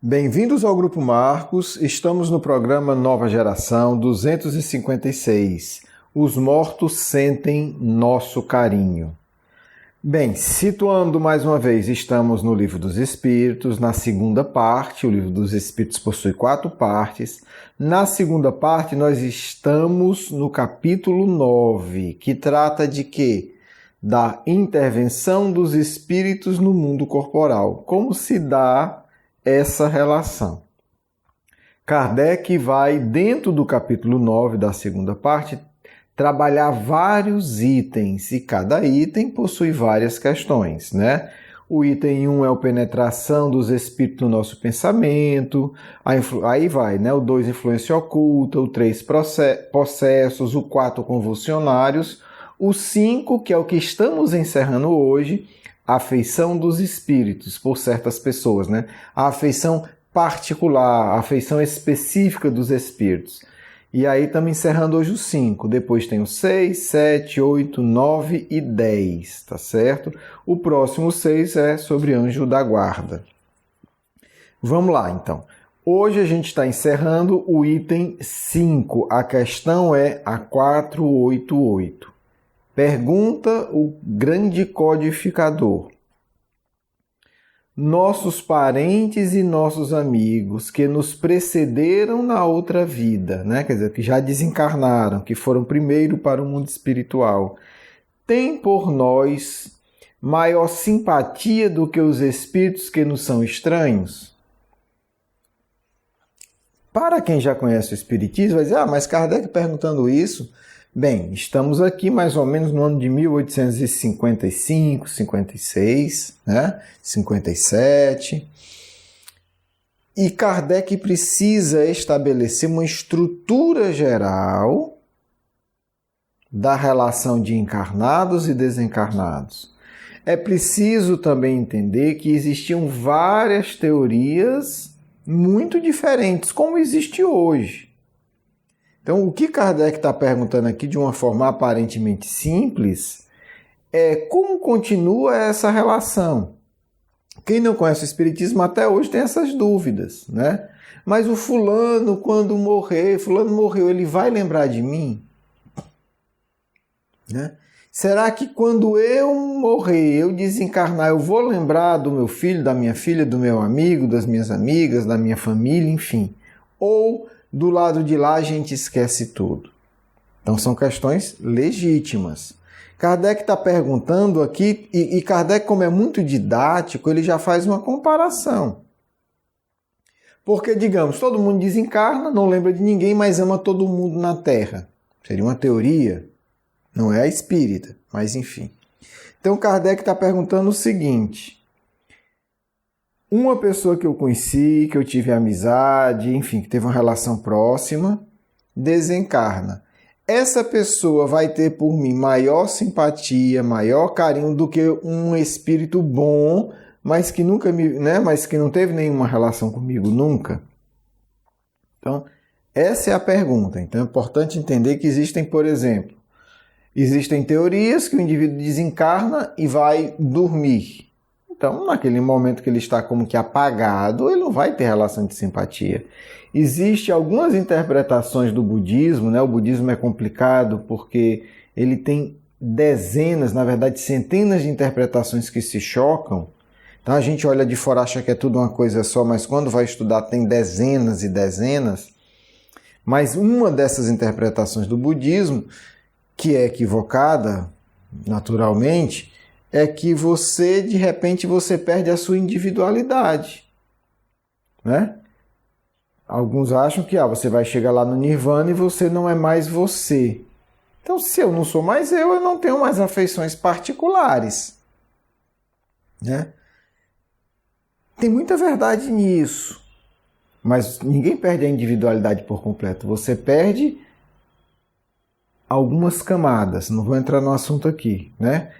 Bem-vindos ao Grupo Marcos, estamos no programa Nova Geração 256. Os mortos sentem nosso carinho. Bem, situando mais uma vez, estamos no Livro dos Espíritos, na segunda parte. O Livro dos Espíritos possui 4 partes. Na segunda parte, nós estamos no capítulo 9, que trata de quê? Da intervenção dos espíritos no mundo corporal. Como se dá essa relação? Kardec vai, dentro do capítulo 9 da segunda parte, trabalhar vários itens, e cada item possui várias questões, né? O item 1 é a penetração dos espíritos no nosso pensamento, aí vai, né? O 2, influência oculta, o 3, processos, o 4, convulsionários, o 5, que é o que estamos encerrando hoje, a afeição dos espíritos por certas pessoas, né? A afeição particular, a afeição específica dos espíritos. E aí estamos encerrando hoje o 5. Depois tem o 6, 7, 8, 9 e 10, tá certo? O próximo 6 é sobre anjo da guarda. Vamos lá, então. Hoje a gente está encerrando o item 5. A questão é a 488. Pergunta o grande codificador. Nossos parentes e nossos amigos que nos precederam na outra vida, né? Quer dizer, que já desencarnaram, que foram primeiro para o mundo espiritual, têm por nós maior simpatia do que os espíritos que nos são estranhos? Para quem já conhece o Espiritismo, vai dizer, mas Kardec perguntando isso. Bem, estamos aqui mais ou menos no ano de 1855, 56, né? 57. E Kardec precisa estabelecer uma estrutura geral da relação de encarnados e desencarnados. É preciso também entender que existiam várias teorias muito diferentes, como existe hoje. Então, o que Kardec está perguntando aqui de uma forma aparentemente simples é como continua essa relação. Quem não conhece o Espiritismo até hoje tem essas dúvidas, né? Mas o fulano, quando morrer, fulano morreu, ele vai lembrar de mim? Né? Será que quando eu morrer, eu desencarnar, eu vou lembrar do meu filho, da minha filha, do meu amigo, das minhas amigas, da minha família, enfim? Ou do lado de lá a gente esquece tudo? Então são questões legítimas. Kardec está perguntando aqui, e Kardec, como é muito didático, ele já faz uma comparação. Porque, digamos, todo mundo desencarna, não lembra de ninguém, mas ama todo mundo na Terra. Seria uma teoria, não é a espírita, mas enfim. Então Kardec está perguntando o seguinte: uma pessoa que eu conheci, que eu tive amizade, enfim, que teve uma relação próxima, desencarna. Essa pessoa vai ter por mim maior simpatia, maior carinho do que um espírito bom, mas que nunca mas que não teve nenhuma relação comigo nunca? Então, essa é a pergunta. Então é importante entender que existem, por exemplo, existem teorias que o indivíduo desencarna e vai dormir. Então, naquele momento que ele está como que apagado, ele não vai ter relação de simpatia. Existem algumas interpretações do budismo, né? O budismo é complicado porque ele tem dezenas, na verdade centenas de interpretações que se chocam. Então a gente olha de fora, acha que é tudo uma coisa só, mas quando vai estudar tem dezenas e dezenas. Mas uma dessas interpretações do budismo, que é equivocada, naturalmente, é que de repente, você perde a sua individualidade, né? Alguns acham que você vai chegar lá no Nirvana e você não é mais você. Então, se eu não sou mais eu não tenho mais afeições particulares, né? Tem muita verdade nisso, mas ninguém perde a individualidade por completo. Você perde algumas camadas, não vou entrar no assunto aqui, né?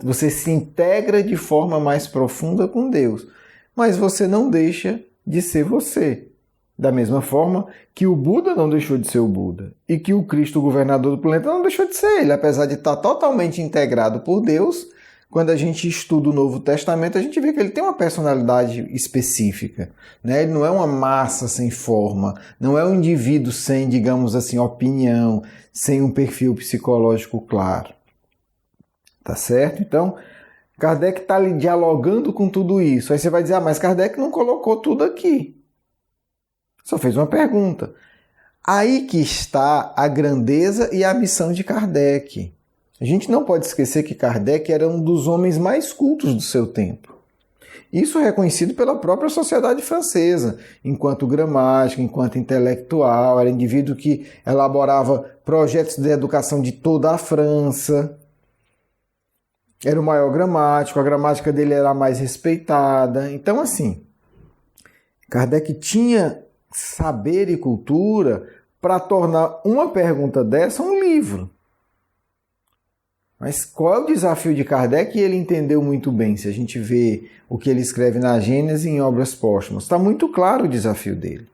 Você se integra de forma mais profunda com Deus, mas você não deixa de ser você. Da mesma forma que o Buda não deixou de ser o Buda e que o Cristo, o governador do planeta, não deixou de ser ele, apesar de estar totalmente integrado por Deus, quando a gente estuda o Novo Testamento, a gente vê que ele tem uma personalidade específica, né? Ele não é uma massa sem forma, não é um indivíduo sem, digamos assim, opinião, sem um perfil psicológico claro. Tá certo? Então, Kardec está ali dialogando com tudo isso. Aí você vai dizer, mas Kardec não colocou tudo aqui. Só fez uma pergunta. Aí que está a grandeza e a missão de Kardec. A gente não pode esquecer que Kardec era um dos homens mais cultos do seu tempo. Isso é reconhecido pela própria sociedade francesa, enquanto gramático, enquanto intelectual, era indivíduo que elaborava projetos de educação de toda a França. Era o maior gramático, a gramática dele era a mais respeitada. Então, assim, Kardec tinha saber e cultura para tornar uma pergunta dessa um livro. Mas qual é o desafio de Kardec? E ele entendeu muito bem, se a gente vê o que ele escreve na Gênese e em obras póstumas. Está muito claro o desafio dele.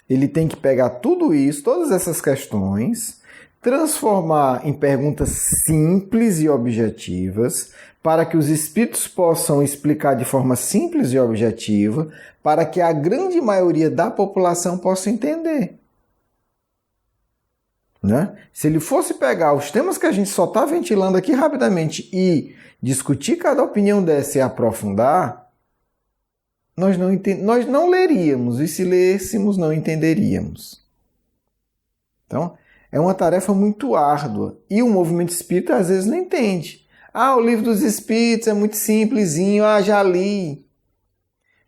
Ele tem que pegar tudo isso, todas essas questões, transformar em perguntas simples e objetivas, para que os espíritos possam explicar de forma simples e objetiva, para que a grande maioria da população possa entender. Né? Se ele fosse pegar os temas que a gente só está ventilando aqui rapidamente e discutir cada opinião dessa e aprofundar, nós não leríamos, e se lêssemos, não entenderíamos. Então, é uma tarefa muito árdua. E o movimento espírita às vezes não entende. O livro dos espíritos é muito simplesinho, já li.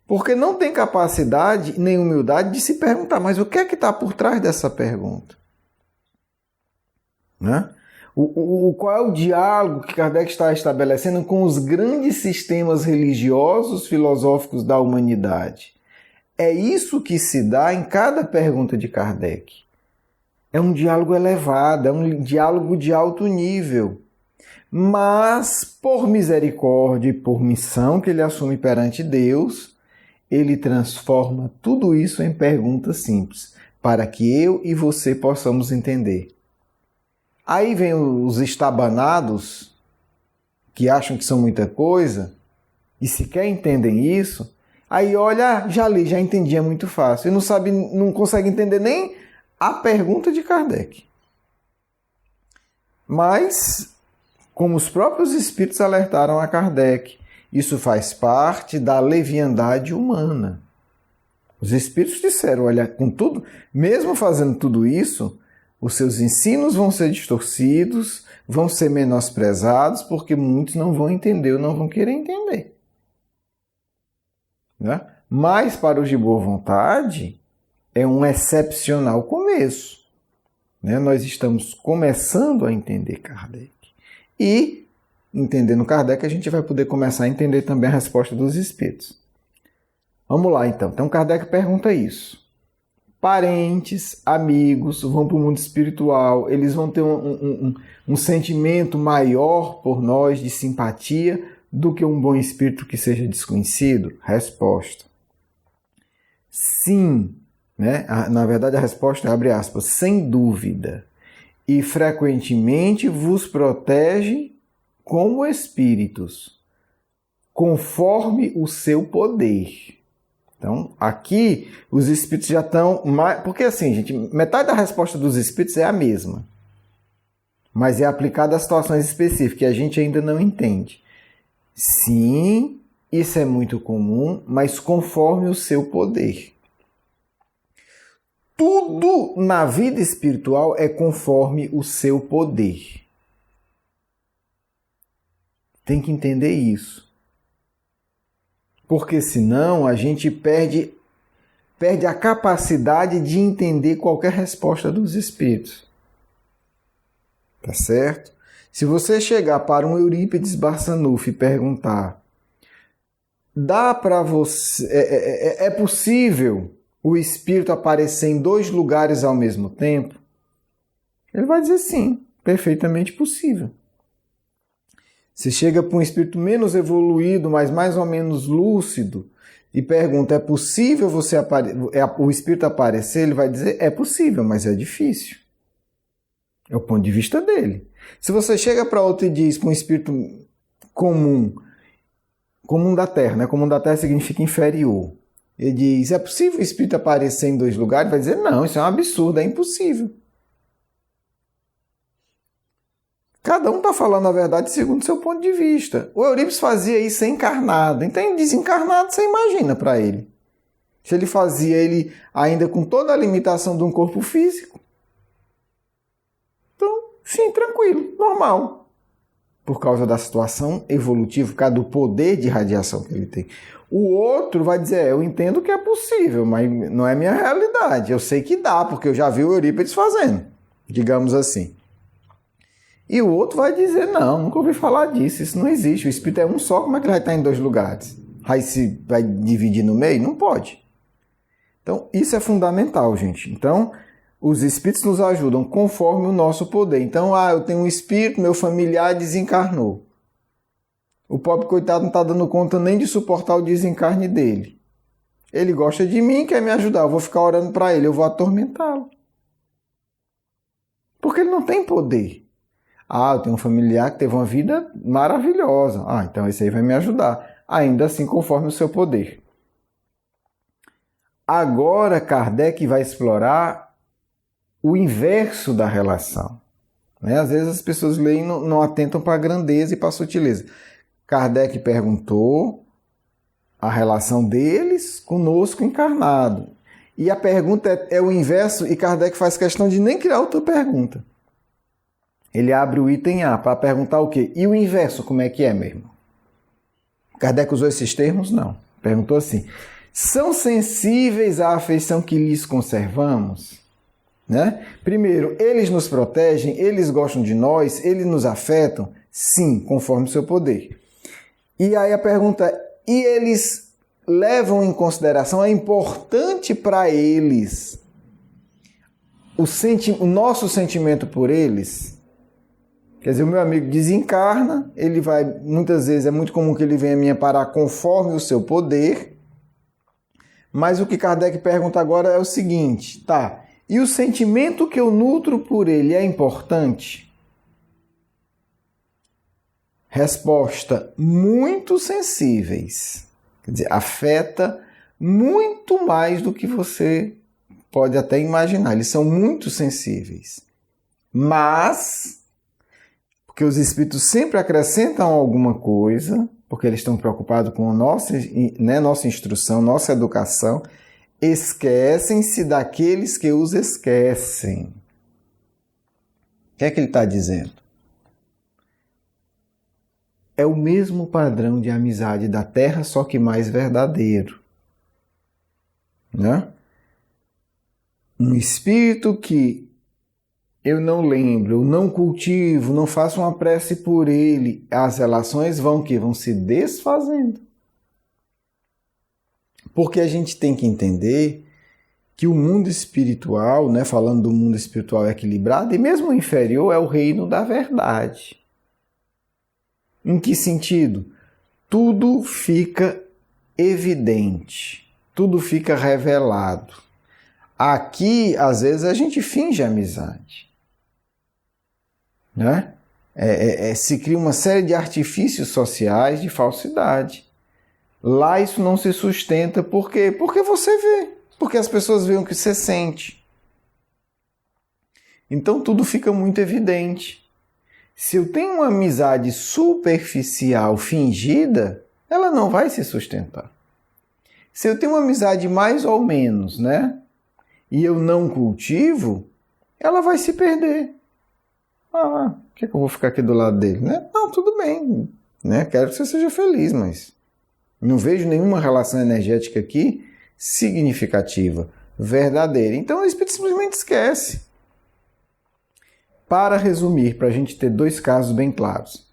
Porque não tem capacidade nem humildade de se perguntar, mas o que é que está por trás dessa pergunta? Né? Qual é o diálogo que Kardec está estabelecendo com os grandes sistemas religiosos, filosóficos da humanidade? É isso que se dá em cada pergunta de Kardec. É um diálogo elevado, é um diálogo de alto nível. Mas, por misericórdia e por missão que ele assume perante Deus, ele transforma tudo isso em perguntas simples, para que eu e você possamos entender. Aí vem os estabanados, que acham que são muita coisa, e sequer entendem isso. Aí olha, já li, já entendi, é muito fácil. E não consegue entender nem a pergunta de Kardec. Mas, como os próprios espíritos alertaram a Kardec, isso faz parte da leviandade humana. Os espíritos disseram, olha, com tudo, mesmo fazendo tudo isso, os seus ensinos vão ser distorcidos, vão ser menosprezados, porque muitos não vão entender ou não vão querer entender. Né? Mas, para os de boa vontade, é um excepcional começo. Né? Nós estamos começando a entender Kardec. E, entendendo Kardec, a gente vai poder começar a entender também a resposta dos espíritos. Vamos lá, então. Então, Kardec pergunta isso. Parentes, amigos vão para o mundo espiritual, eles vão ter um sentimento maior por nós de simpatia do que um bom espírito que seja desconhecido? Resposta. Sim. Né? Na verdade, a resposta é, abre aspas, sem dúvida. E frequentemente vos protege como espíritos, conforme o seu poder. Então, aqui, os espíritos já estão... Porque assim, gente, metade da resposta dos espíritos é a mesma. Mas é aplicada a situações específicas, que a gente ainda não entende. Sim, isso é muito comum, mas conforme o seu poder. Tudo na vida espiritual é conforme o seu poder. Tem que entender isso. Porque senão a gente perde a capacidade de entender qualquer resposta dos espíritos. Tá certo? Se você chegar para um Eurípides Barçanufo e perguntar, dá para você, é possível o espírito aparecer em 2 lugares ao mesmo tempo? Ele vai dizer sim, perfeitamente possível. Se chega para um espírito menos evoluído, mas mais ou menos lúcido, e pergunta, é possível o espírito aparecer? Ele vai dizer, é possível, mas é difícil. É o ponto de vista dele. Se você chega para outro e diz para um espírito comum. Comum da Terra, né? Comum da Terra significa inferior. Ele diz, é possível o espírito aparecer em 2 lugares? Vai dizer, não, isso é um absurdo, é impossível. Cada um está falando a verdade segundo o seu ponto de vista. O Eurípides fazia isso encarnado. Então, desencarnado, você imagina para ele. Se ele fazia ele ainda com toda a limitação de um corpo físico. Então, sim, tranquilo, normal. Por causa da situação evolutiva, por causa do poder de radiação que ele tem. O outro vai dizer, eu entendo que é possível, mas não é minha realidade. Eu sei que dá, porque eu já vi o Eurípides fazendo, digamos assim. E o outro vai dizer, não, nunca ouvi falar disso, isso não existe. O espírito é um só, como é que ele vai estar em 2 lugares? Aí se vai dividir no meio? Não pode. Então, isso é fundamental, gente. Então, os espíritos nos ajudam conforme o nosso poder. Então, eu tenho um espírito, meu familiar desencarnou. O pobre coitado não está dando conta nem de suportar o desencarne dele. Ele gosta de mim, quer me ajudar. Eu vou ficar orando para ele, eu vou atormentá-lo. Porque ele não tem poder. Eu tenho um familiar que teve uma vida maravilhosa. Então esse aí vai me ajudar. Ainda assim, conforme o seu poder. Agora, Kardec vai explorar o inverso da relação. Às vezes as pessoas leem e não atentam para a grandeza e para a sutileza. Kardec perguntou a relação deles conosco encarnado. E a pergunta é o inverso e Kardec faz questão de nem criar outra pergunta. Ele abre o item A para perguntar o quê? E o inverso, como é que é, meu irmão? Kardec usou esses termos? Não. Perguntou assim, são sensíveis à afeição que lhes conservamos? Primeiro, eles nos protegem, eles gostam de nós, eles nos afetam? Sim, conforme o seu poder. E aí a pergunta é, e eles levam em consideração, é importante para eles o nosso sentimento por eles? Quer dizer, o meu amigo desencarna, ele vai, muitas vezes é muito comum que ele venha me amparar conforme o seu poder, mas o que Kardec pergunta agora é o seguinte, e o sentimento que eu nutro por ele é importante? Resposta, muito sensíveis. Quer dizer, afeta muito mais do que você pode até imaginar. Eles são muito sensíveis. Mas, porque os espíritos sempre acrescentam alguma coisa, porque eles estão preocupados com a nossa instrução, nossa educação, esquecem-se daqueles que os esquecem. O que é que ele está dizendo? É o mesmo padrão de amizade da Terra, só que mais verdadeiro. Um espírito que eu não lembro, eu não cultivo, não faço uma prece por ele, as relações vão se desfazendo. Porque a gente tem que entender que o mundo espiritual, falando do mundo espiritual equilibrado, e mesmo o inferior, é o reino da verdade. Em que sentido? Tudo fica evidente, tudo fica revelado. Aqui, às vezes, a gente finge amizade. Se cria uma série de artifícios sociais de falsidade. Lá isso não se sustenta. Por quê? Porque você vê. Porque as pessoas veem o que você sente. Então tudo fica muito evidente. Se eu tenho uma amizade superficial, fingida, ela não vai se sustentar. Se eu tenho uma amizade mais ou menos, e eu não cultivo, ela vai se perder. Por que eu vou ficar aqui do lado dele? Não, tudo bem. Quero que você seja feliz, mas não vejo nenhuma relação energética aqui significativa, verdadeira. Então o espírito simplesmente esquece. Para resumir, para a gente ter 2 casos bem claros.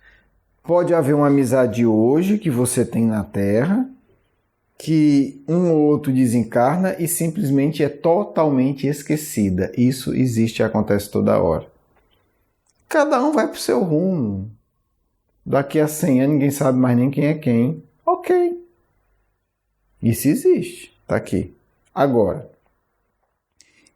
Pode haver uma amizade hoje que você tem na Terra, que um ou outro desencarna e simplesmente é totalmente esquecida. Isso existe e acontece toda hora. Cada um vai para o seu rumo. Daqui a 100 anos ninguém sabe mais nem quem é quem. Ok. Isso existe. Está aqui. Agora,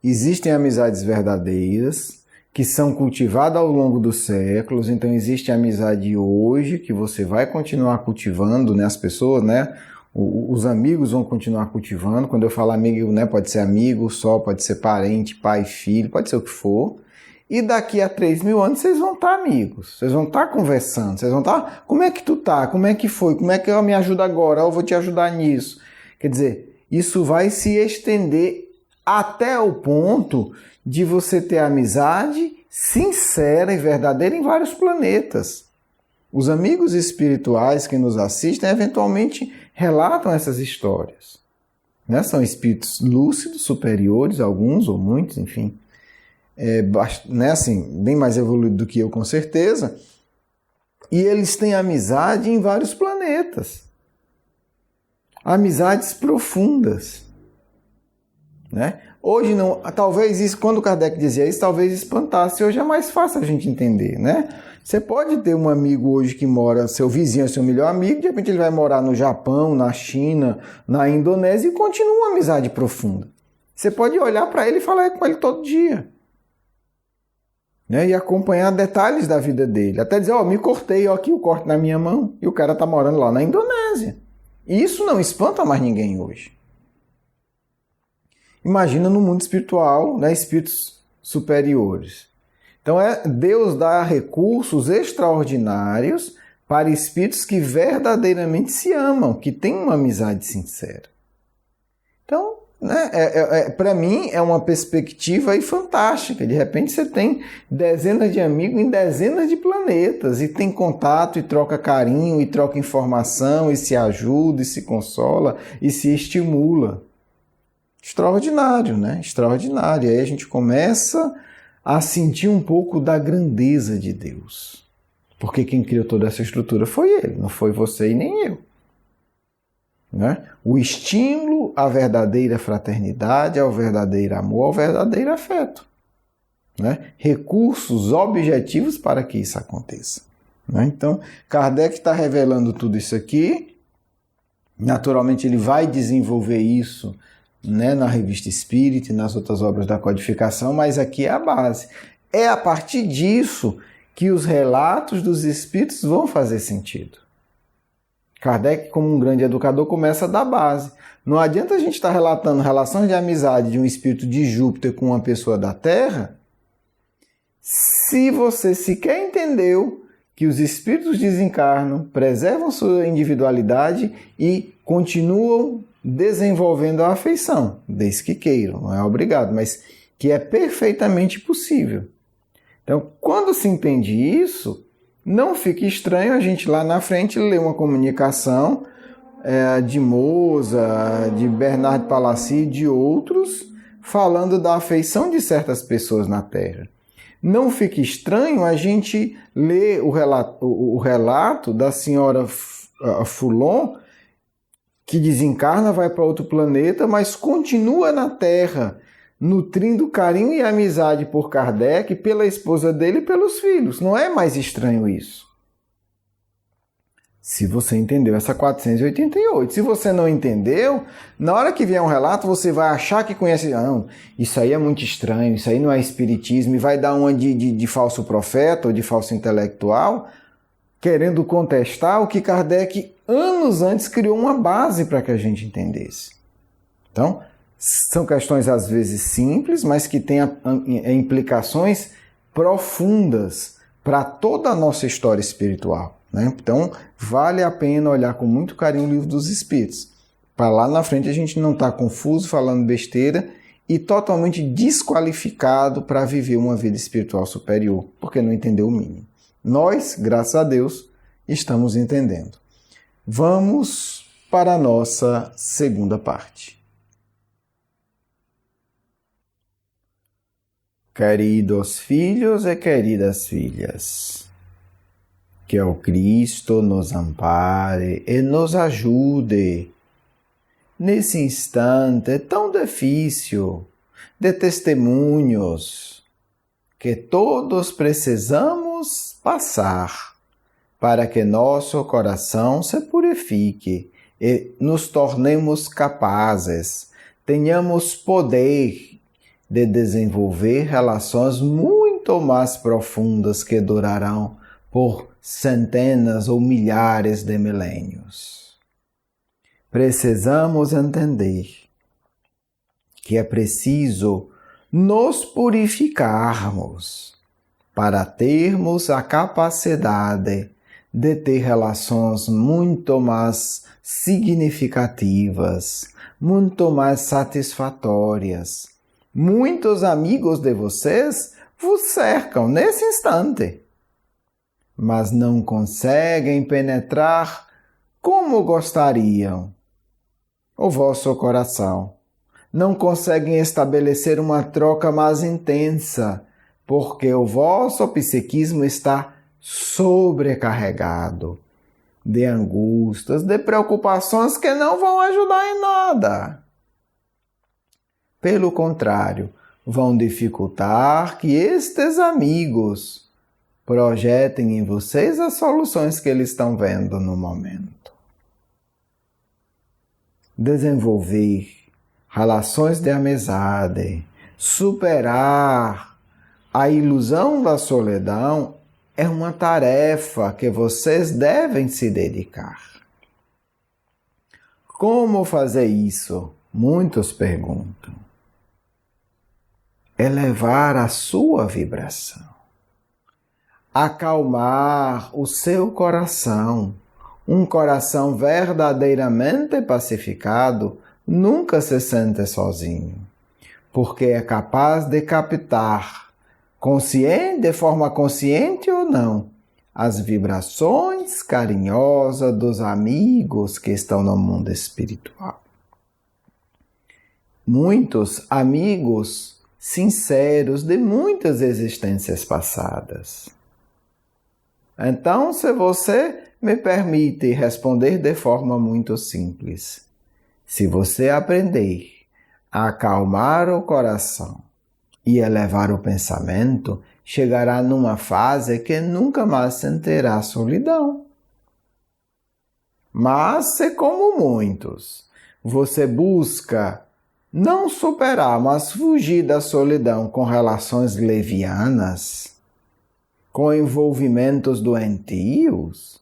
existem amizades verdadeiras que são cultivadas ao longo dos séculos. Então existe a amizade hoje que você vai continuar cultivando, né? As pessoas, né? Os amigos vão continuar cultivando. Quando eu falo amigo, né? Pode ser amigo só, pode ser parente, pai, filho, pode ser o que for. E daqui a 3.000 anos vocês vão estar amigos, vocês vão estar conversando, vocês vão estar, como é que tu tá? Como é que foi? Como é que eu me ajudo agora? Eu vou te ajudar nisso. Quer dizer, isso vai se estender até o ponto de você ter amizade sincera e verdadeira em vários planetas. Os amigos espirituais que nos assistem eventualmente relatam essas histórias. Né? São espíritos lúcidos, superiores, alguns ou muitos, enfim. Né, assim, bem mais evoluído do que eu, com certeza, e eles têm amizade em vários planetas. Amizades profundas. Né? Hoje não, talvez isso, quando Kardec dizia isso, talvez espantasse. Hoje é mais fácil a gente entender, né? Você pode ter um amigo hoje que mora, seu vizinho é seu melhor amigo, de repente ele vai morar no Japão, na China, na Indonésia e continua uma amizade profunda. Você pode olhar para ele e falar com ele todo dia. Né, e acompanhar detalhes da vida dele. Até dizer, me cortei, aqui o corte na minha mão. E o cara está morando lá na Indonésia. E isso não espanta mais ninguém hoje. Imagina no mundo espiritual, né, espíritos superiores. Então, Deus dá recursos extraordinários para espíritos que verdadeiramente se amam, que têm uma amizade sincera. Então, né, para mim é uma perspectiva aí fantástica. De repente você tem dezenas de amigos em dezenas de planetas e tem contato e troca carinho e troca informação e se ajuda e se consola e se estimula. Extraordinário, né? Extraordinário. Aí a gente começa a sentir um pouco da grandeza de Deus. Porque quem criou toda essa estrutura foi Ele, não foi você e nem eu. Né? O estímulo à verdadeira fraternidade, ao verdadeiro amor, ao verdadeiro afeto. Né? Recursos objetivos para que isso aconteça. Né? Então, Kardec está revelando tudo isso aqui. Naturalmente, ele vai desenvolver isso, né, na Revista Espírita e nas outras obras da codificação, mas aqui é a base. É a partir disso que os relatos dos espíritos vão fazer sentido. Kardec, como um grande educador, começa da base. Não adianta a gente estar relatando relações de amizade de um espírito de Júpiter com uma pessoa da Terra se você sequer entendeu que os espíritos desencarnam, preservam sua individualidade e continuam desenvolvendo a afeição, desde que queiram, não é obrigado, mas que é perfeitamente possível. Então, quando se entende isso, não fica estranho a gente lá na frente ler uma comunicação de Mozart, de Bernard Palissy, de outros, falando da afeição de certas pessoas na Terra. Não fica estranho a gente ler o relato da senhora Foulon, que desencarna, vai para outro planeta, mas continua na Terra, nutrindo carinho e amizade por Kardec, pela esposa dele e pelos filhos. Não é mais estranho isso. Se você entendeu essa 488. Se você não entendeu, na hora que vier um relato, você vai achar que conhece. Não, isso aí é muito estranho, isso aí não é espiritismo, e vai dar uma de falso profeta ou de falso intelectual, querendo contestar o que Kardec, anos antes, criou uma base para que a gente entendesse. Então, são questões às vezes simples, mas que têm implicações profundas para toda a nossa história espiritual. Né? Então, vale a pena olhar com muito carinho o Livro dos Espíritos. Para lá na frente a gente não estar confuso, falando besteira e totalmente desqualificado para viver uma vida espiritual superior, porque não entendeu o mínimo. Nós, graças a Deus, estamos entendendo. Vamos para a nossa segunda parte. Queridos filhos e queridas filhas, que o Cristo nos ampare e nos ajude nesse instante tão difícil de testemunhos que todos precisamos passar para que nosso coração se purifique e nos tornemos tenhamos poder de desenvolver relações muito muito mais profundas que durarão por centenas ou milhares de milênios. Precisamos entender que é preciso nos purificarmos para termos a capacidade de ter relações muito mais significativas, muito mais satisfatórias. Muitos amigos de vocês vos cercam nesse instante, mas não conseguem penetrar como gostariam o vosso coração. Não conseguem estabelecer uma troca mais intensa, porque o vosso psiquismo está sobrecarregado de angústias, de preocupações que não vão ajudar em nada. Pelo contrário, vão dificultar que estes amigos projetem em vocês as soluções que eles estão vendo no momento. Desenvolver relações de amizade, superar a ilusão da solidão é uma tarefa que vocês devem se dedicar. Como fazer isso? Muitos perguntam. Elevar a sua vibração. Acalmar o seu coração. Um coração verdadeiramente pacificado nunca se sente sozinho, porque é capaz de captar, de forma consciente ou não, as vibrações carinhosas dos amigos que estão no mundo espiritual. Muitos amigos sinceros de muitas existências passadas. Então, se você me permite responder de forma muito simples, se você aprender a acalmar o coração e elevar o pensamento, chegará numa fase que nunca mais sentirá solidão. Mas se, como muitos, você busca não superar, mas fugir da solidão com relações levianas, com envolvimentos doentios,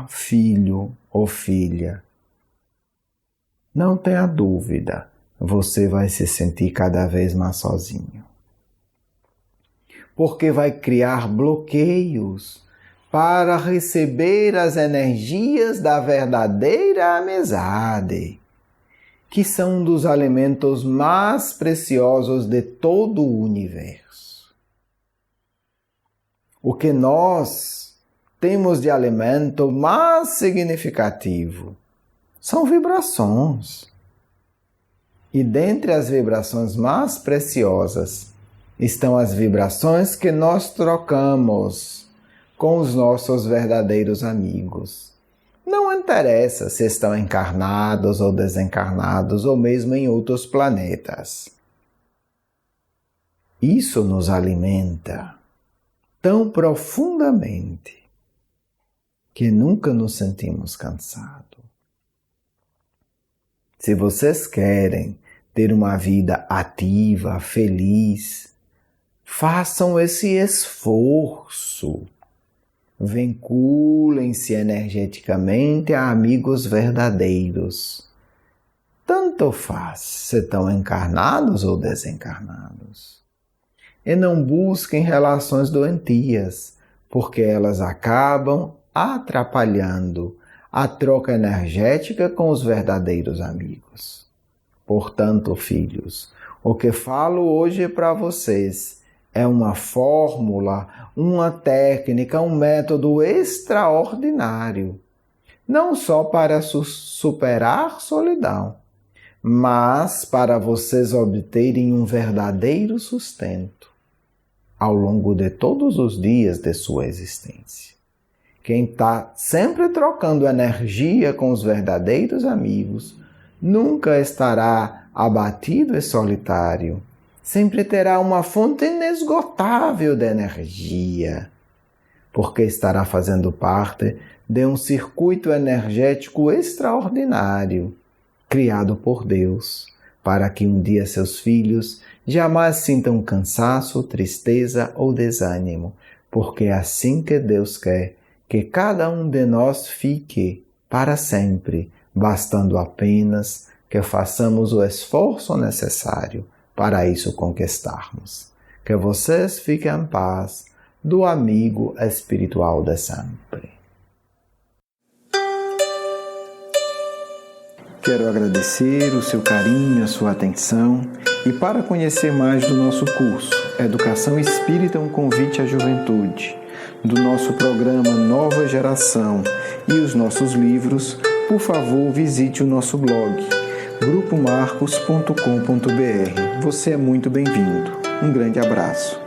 filho ou filha, não tenha dúvida, você vai se sentir cada vez mais sozinho. Porque vai criar bloqueios para receber as energias da verdadeira amizade, que são um dos alimentos mais preciosos de todo o universo. O que nós temos de alimento mais significativo são vibrações. E dentre as vibrações mais preciosas estão as vibrações que nós trocamos com os nossos verdadeiros amigos. Não interessa se estão encarnados ou desencarnados ou mesmo em outros planetas. Isso nos alimenta tão profundamente que nunca nos sentimos cansados. Se vocês querem ter uma vida ativa, feliz, façam esse esforço. Vinculem-se energeticamente a amigos verdadeiros. Tanto faz se estão encarnados ou desencarnados. E não busquem relações doentias, porque elas acabam atrapalhando a troca energética com os verdadeiros amigos. Portanto, filhos, o que falo hoje para vocês é uma fórmula, uma técnica, um método extraordinário, não só para superar solidão, mas para vocês obterem um verdadeiro sustento ao longo de todos os dias de sua existência. Quem está sempre trocando energia com os verdadeiros amigos nunca estará abatido e solitário. Sempre terá uma fonte inesgotável de energia, porque estará fazendo parte de um circuito energético extraordinário, criado por Deus, para que um dia seus filhos jamais sintam cansaço, tristeza ou desânimo, porque é assim que Deus quer que cada um de nós fique para sempre, bastando apenas que façamos o esforço necessário para isso conquistarmos. Que vocês fiquem em paz, do amigo espiritual de sempre. Quero agradecer o seu carinho, a sua atenção e para conhecer mais do nosso curso Educação Espírita, um convite à juventude, do nosso programa Nova Geração e os nossos livros, por favor visite o nosso blog grupomarcos.com.br. Você é muito bem-vindo. Um grande abraço.